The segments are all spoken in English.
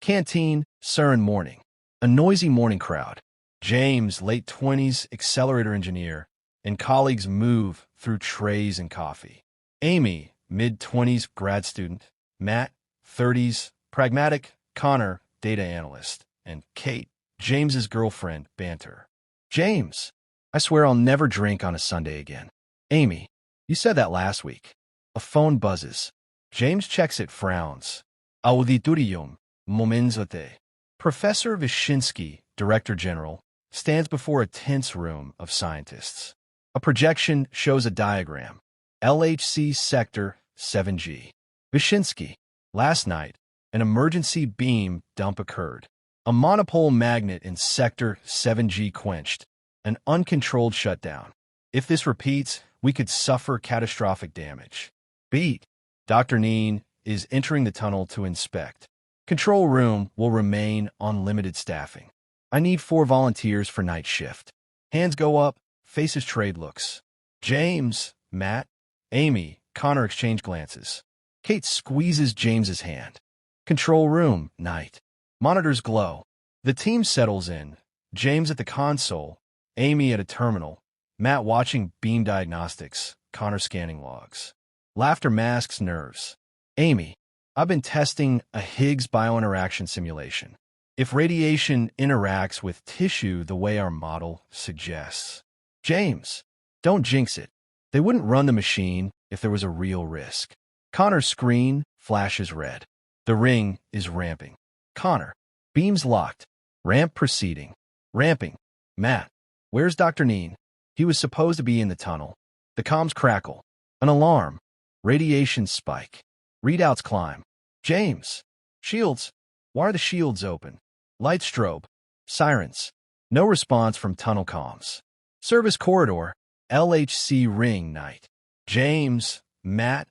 Canteen, Surin morning. A noisy morning crowd. James, late 20s, accelerator engineer, and colleagues move through trays and coffee. Amy, mid-20s, grad student. Matt, 30s, pragmatic. Connor, data analyst. And Kate, James's girlfriend, banter. James, I swear I'll never drink on a Sunday again. Amy, you said that last week. A phone buzzes. James checks it, frowns. Auditorium, Momenzote. Professor Wyszynski, Director General, stands before a tense room of scientists. A projection shows a diagram. LHC Sector 7G. Wyszynski. Last night, an emergency beam dump occurred. A monopole magnet in Sector 7G quenched. An uncontrolled shutdown. If this repeats, we could suffer catastrophic damage. Beat. Dr. Neen is entering the tunnel to inspect. Control room will remain on limited staffing. I need 4 volunteers for night shift. Hands go up, faces trade looks. James, Matt, Amy, Connor exchange glances. Kate squeezes James's hand. Control room, night. Monitors glow. The team settles in. James at the console, Amy at a terminal, Matt watching beam diagnostics, Connor scanning logs. Laughter masks nerves. Amy, I've been testing a Higgs biointeraction simulation. If radiation interacts with tissue the way our model suggests. James, don't jinx it. They wouldn't run the machine if there was a real risk. Connor's screen flashes red. The ring is ramping. Connor, beams locked. Ramp proceeding. Ramping. Matt, where's Dr. Neen? He was supposed to be in the tunnel. The comms crackle. An alarm. Radiation spike. Readouts climb. James, shields. Why are the shields open? Light strobe. Sirens. No response from tunnel comms. Service corridor. LHC ring night. James, Matt,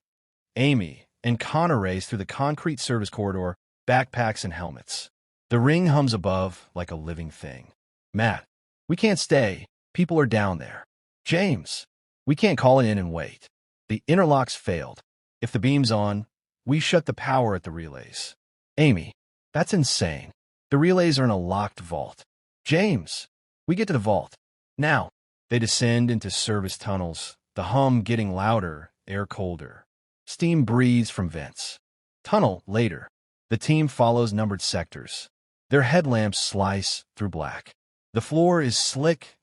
Amy, and Connor race through the concrete service corridor, backpacks and helmets. The ring hums above like a living thing. Matt, we can't stay. People are down there. James, we can't call it in and wait. The interlocks failed. If the beam's on, we shut the power at the relays. Amy, that's insane. The relays are in a locked vault. James, we get to the vault. Now, they descend into service tunnels, the hum getting louder, air colder. Steam breathes from vents. Tunnel, later. The team follows numbered sectors. Their headlamps slice through black. The floor is slick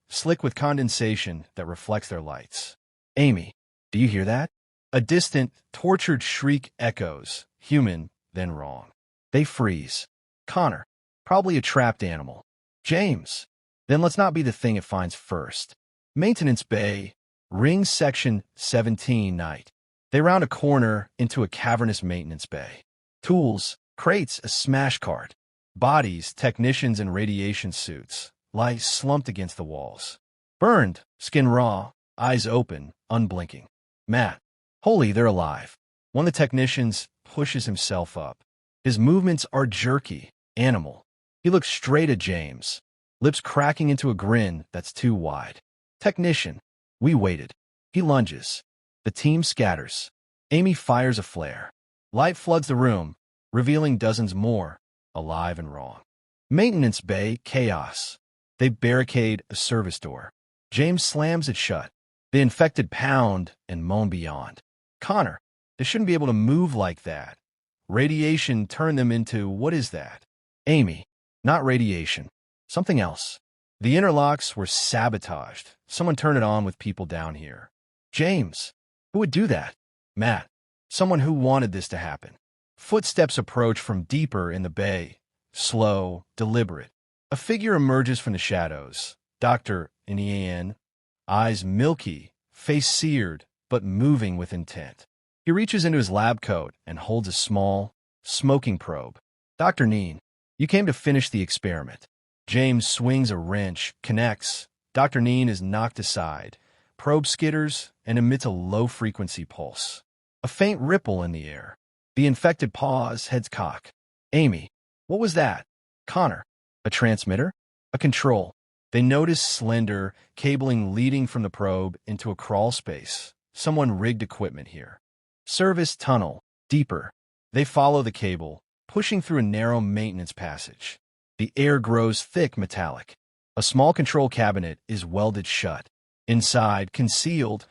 with condensation that reflects their lights. Amy, do you hear that? A distant, tortured shriek echoes, human, then wrong. They freeze. Connor, probably a trapped animal. James, then let's not be the thing it finds first. Maintenance bay, ring section 17 night. They round a corner into a cavernous maintenance bay. Tools, crates, a smash cart. Bodies, technicians in radiation suits, lie slumped against the walls. Burned, skin raw, eyes open, unblinking. Matt, holy, they're alive. One of the technicians pushes himself up. His movements are jerky, animal. He looks straight at James, lips cracking into a grin that's too wide. Technician, we waited. He lunges. The team scatters. Amy fires a flare. Light floods the room, revealing dozens more, alive and wrong. Maintenance bay, chaos. They barricade a service door. James slams it shut. The infected pound and moan beyond. Connor, they shouldn't be able to move like that. Radiation turned them into, what is that? Amy, not radiation. Something else. The interlocks were sabotaged. Someone turned it on with people down here. James, who would do that? Matt, someone who wanted this to happen. Footsteps approach from deeper in the bay. Slow, deliberate. A figure emerges from the shadows. Dr. Nien, eyes milky, face seared, but moving with intent. He reaches into his lab coat and holds a small, smoking probe. Dr. Neen, you came to finish the experiment. James swings a wrench, connects. Dr. Neen is knocked aside. Probe skitters and emits a low-frequency pulse. A faint ripple in the air. The infected pause, heads cock. Amy, what was that? Connor, a transmitter? A control. They notice slender cabling leading from the probe into a crawl space. Someone rigged equipment here. Service tunnel, deeper. They follow the cable, pushing through a narrow maintenance passage. The air grows thick metallic. A small control cabinet is welded shut. Inside, concealed,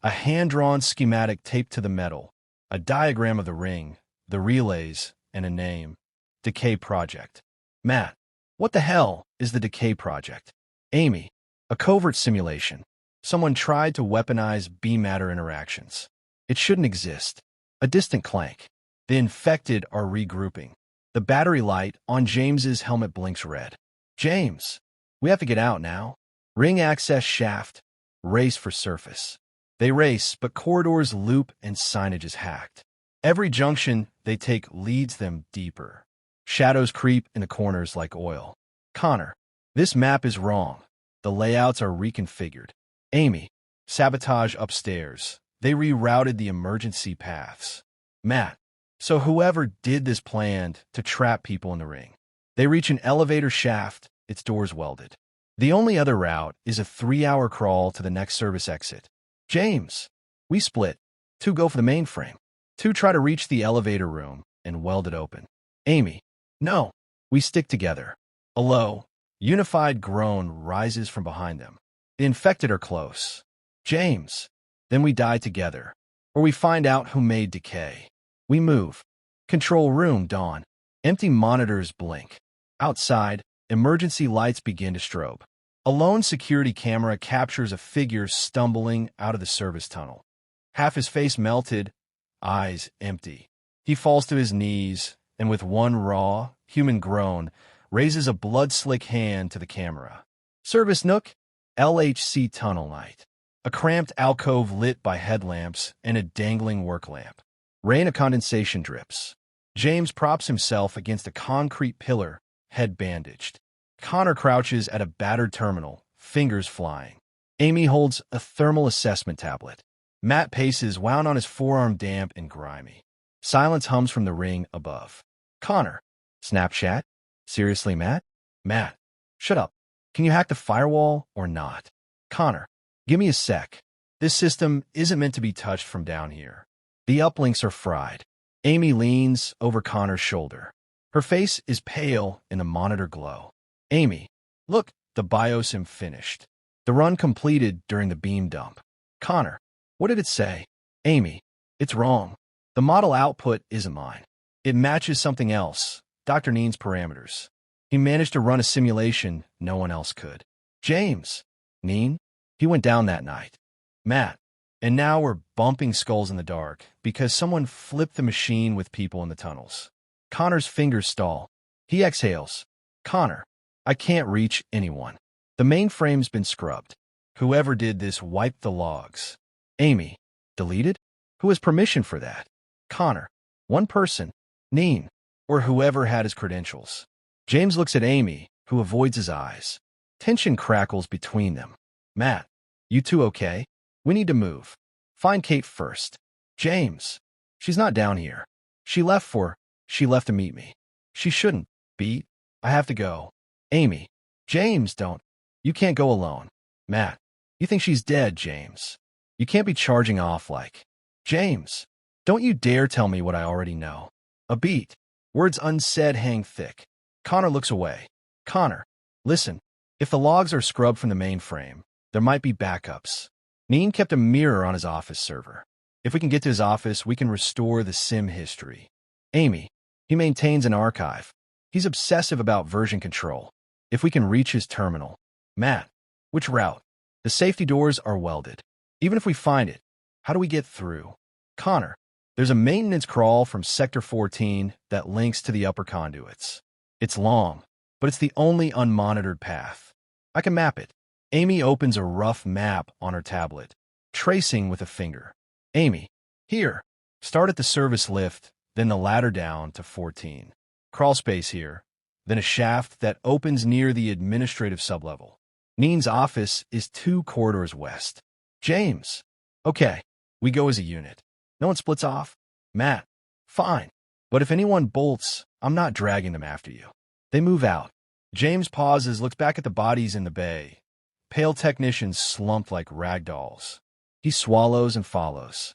a hand-drawn schematic taped to the metal, a diagram of the ring, the relays, and a name. DECAY Project. Matt, what the hell is the DECAY Project? Amy, a covert simulation. Someone tried to weaponize B-matter interactions. It shouldn't exist. A distant clank. The infected are regrouping. The battery light on James's helmet blinks red. James, we have to get out now. Ring access shaft. Race for surface. They race, but corridors loop and signage is hacked. Every junction they take leads them deeper. Shadows creep in the corners like oil. Connor, this map is wrong. The layouts are reconfigured. Amy, sabotage upstairs. They rerouted the emergency paths. Matt, so whoever did this planned to trap people in the ring. They reach an elevator shaft, its doors welded. The only other route is a 3-hour crawl to the next service exit. James, we split. 2 go for the mainframe. 2 try to reach the elevator room and weld it open. Amy, no, we stick together. A low, unified groan rises from behind them. The infected are close. James, then we die together. Or we find out who made DECAY. We move. Control room, dawn. Empty monitors blink. Outside, emergency lights begin to strobe. A lone security camera captures a figure stumbling out of the service tunnel. Half his face melted, eyes empty. He falls to his knees, and with one raw, human groan, raises a blood-slick hand to the camera. Service nook, LHC tunnel night. A cramped alcove lit by headlamps and a dangling work lamp. Rain of condensation drips. James props himself against a concrete pillar, head bandaged. Connor crouches at a battered terminal, fingers flying. Amy holds a thermal assessment tablet. Matt paces, wound on his forearm damp and grimy. Silence hums from the ring above. Connor, Snapchat? Seriously, Matt? Matt, shut up. Can you hack the firewall or not? Connor, give me a sec. This system isn't meant to be touched from down here. The uplinks are fried. Amy leans over Connor's shoulder. Her face is pale in the monitor glow. Amy, look, the biosim finished. The run completed during the beam dump. Connor, what did it say? Amy, it's wrong. The model output isn't mine. It matches something else, Dr. Neen's parameters. He managed to run a simulation no one else could. James, Neen, he went down that night. Matt, and now we're bumping skulls in the dark because someone flipped the machine with people in the tunnels. Connor's fingers stall. He exhales. Connor, I can't reach anyone. The mainframe's been scrubbed. Whoever did this wiped the logs. Amy, deleted? Who has permission for that? Connor, one person, Neen, or whoever had his credentials. James looks at Amy, who avoids his eyes. Tension crackles between them. Matt, you two okay? We need to move. Find Kate first. James, she's not down here. She left to meet me. She shouldn't be. I have to go. Amy, James, don't. You can't go alone. Matt, you think she's dead, James. You can't be charging off like. James, don't you dare tell me what I already know. A beat. Words unsaid hang thick. Connor looks away. Connor, listen. If the logs are scrubbed from the mainframe, there might be backups. Neen kept a mirror on his office server. If we can get to his office, we can restore the sim history. Amy, he maintains an archive. He's obsessive about version control. If we can reach his terminal. Matt, which route? The safety doors are welded. Even if we find it, how do we get through? Connor, there's a maintenance crawl from Sector 14 that links to the upper conduits. It's long, but it's the only unmonitored path. I can map it. Amy opens a rough map on her tablet, tracing with a finger. Amy, here. Start at the service lift, then the ladder down to 14. Crawl space here, then a shaft that opens near the administrative sublevel. Neen's office is 2 corridors west. James, okay, we go as a unit. No one splits off? Matt, fine. But if anyone bolts, I'm not dragging them after you. They move out. James pauses, looks back at the bodies in the bay. Pale technicians slumped like rag dolls. He swallows and follows.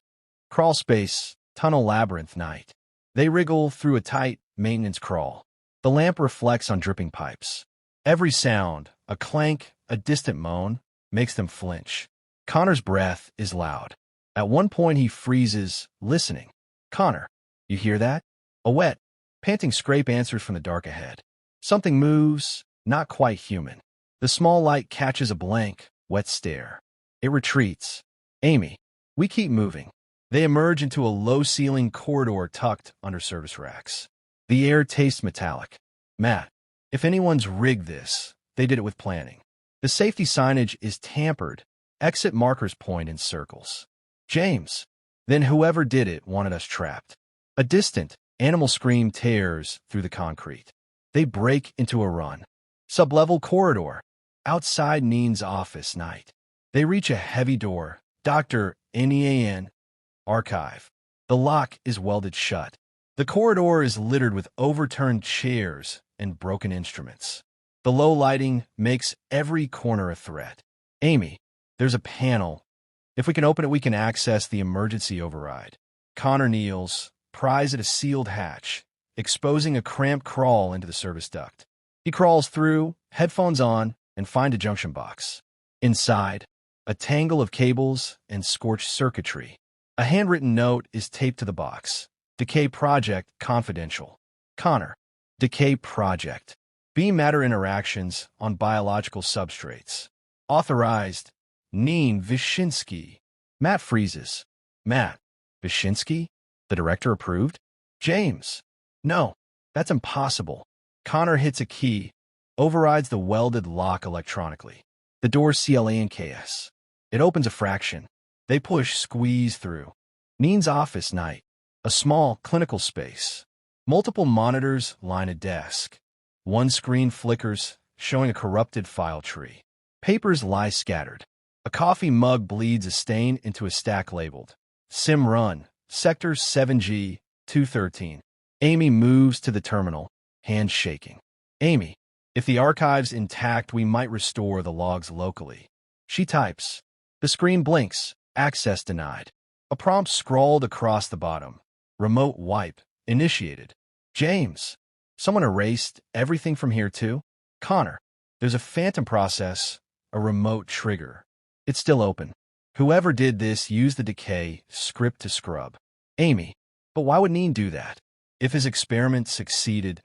Crawl space, tunnel labyrinth night. They wriggle through a tight, maintenance crawl. The lamp reflects on dripping pipes. Every sound, a clank, a distant moan, makes them flinch. Connor's breath is loud. At one point he freezes, listening. "Connor, you hear that?" A wet, panting scrape answers from the dark ahead. Something moves, not quite human. The small light catches a blank, wet stare. It retreats. "Amy, we keep moving." They emerge into a low-ceiling corridor tucked under service racks. The air tastes metallic. "Matt, if anyone's rigged this, they did it with planning." The safety signage is tampered. Exit markers point in circles. "James, then whoever did it wanted us trapped." A distant, animal scream tears through the concrete. They break into a run. Sublevel corridor. Outside Neen's office night. They reach a heavy door. Dr. Nan. Archive. The lock is welded shut. The corridor is littered with overturned chairs and broken instruments. The low lighting makes every corner a threat. "Amy, there's a panel. If we can open it, we can access the emergency override." Connor kneels, pries at a sealed hatch, exposing a cramped crawl into the service duct. He crawls through, headphones on, and finds a junction box. Inside, a tangle of cables and scorched circuitry. A handwritten note is taped to the box. "DECAY Project Confidential." Connor. "DECAY Project. Beam matter interactions on biological substrates." Authorized. Neen Vyshinsky. Matt freezes. "Matt Vyshinsky? The director approved?" "James. No, that's impossible." Connor hits a key, overrides the welded lock electronically. The door CLANKS. It opens a fraction. They push, squeeze through. Neen's office night. A small, clinical space. Multiple monitors line a desk. One screen flickers, showing a corrupted file tree. Papers lie scattered. A coffee mug bleeds a stain into a stack labeled "Sim Run, Sector 7G, 213. Amy moves to the terminal, hands shaking. "Amy, if the archive's intact, we might restore the logs locally." She types. The screen blinks. Access denied. A prompt scrawled across the bottom. "Remote wipe initiated." "James, someone erased everything from here too?" Connor, "There's a phantom process, a remote trigger. It's still open. Whoever did this used the DECAY script to scrub." Amy, "But why would Neen do that? If his experiment succeeded,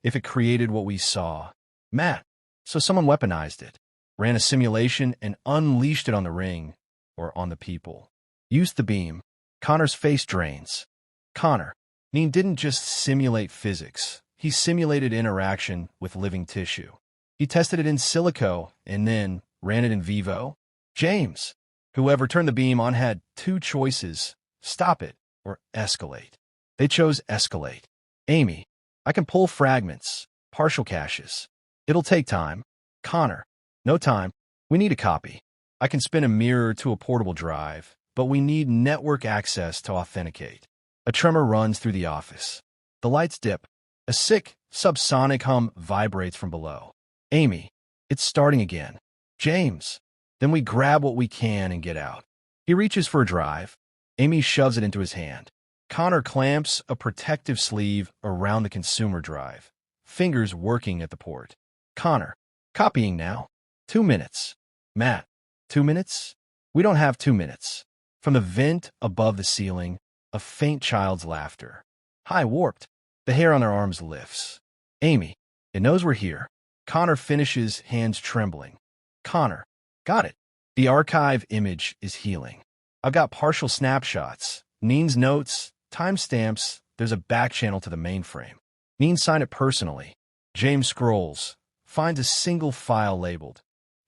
if it created what we saw." Matt, "So someone weaponized it, ran a simulation and unleashed it on the ring, or on the people. Used the beam." Connor's face drains. Connor, "Neen didn't just simulate physics. He simulated interaction with living tissue. He tested it in silico and then ran it in vivo." James, "Whoever turned the beam on had two choices, stop it or escalate. They chose escalate." Amy, "I can pull fragments, partial caches. It'll take time." Connor, "No time. We need a copy. I can spin a mirror to a portable drive, but we need network access to authenticate." A tremor runs through the office. The lights dip. A sick, subsonic hum vibrates from below. Amy, "It's starting again." James, "Then we grab what we can and get out." He reaches for a drive. Amy shoves it into his hand. Connor clamps a protective sleeve around the consumer drive, fingers working at the port. Connor, "Copying now. 2 minutes." Matt, 2 minutes? We don't have 2 minutes. From the vent above the ceiling, a faint child's laughter. High warped. The hair on their arms lifts. Amy, "It knows we're here." Connor finishes, hands trembling. Connor, "Got it." The archive image is healing. I've got partial snapshots, Neen's notes, timestamps. There's a back channel to the mainframe. Neen signed it personally. James scrolls, finds a single file labeled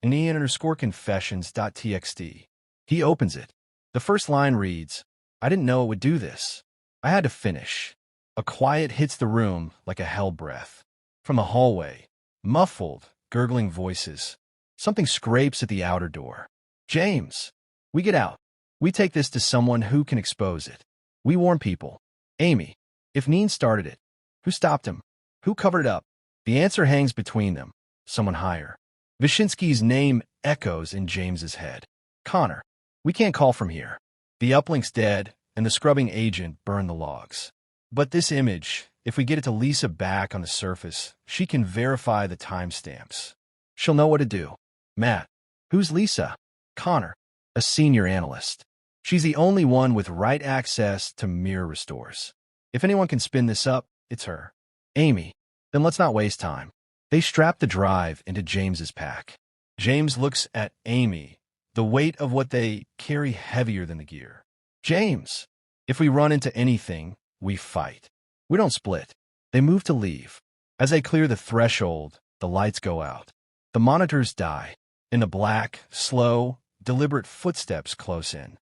Neen_confessions.txt. He opens it. The first line reads, "I didn't know it would do this. I had to finish." A quiet hits the room like a hell breath. From the hallway, muffled, gurgling voices. Something scrapes at the outer door. James, we get out. We take this to someone who can expose it. We warn people. Amy, if Neen started it, who stopped him? Who covered it up? The answer hangs between them. Someone higher. Vyshinsky's name echoes in James's head. Connor, we can't call from here. The uplink's dead, and the scrubbing agent burned the logs. But this image, If we get it to Lisa back on the surface, she can verify the timestamps. She'll know what to do. Matt, who's Lisa? Connor, a senior analyst. She's the only one with right access to mirror restores. If anyone can spin this up, it's her. Amy, then let's not waste time. They strap the drive into James's pack. James looks at Amy, the weight of what they carry heavier than the gear. James, if we run into anything, we fight. We don't split. They move to leave. As they clear the threshold, the lights go out. The monitors die. In the black, slow, deliberate footsteps close in.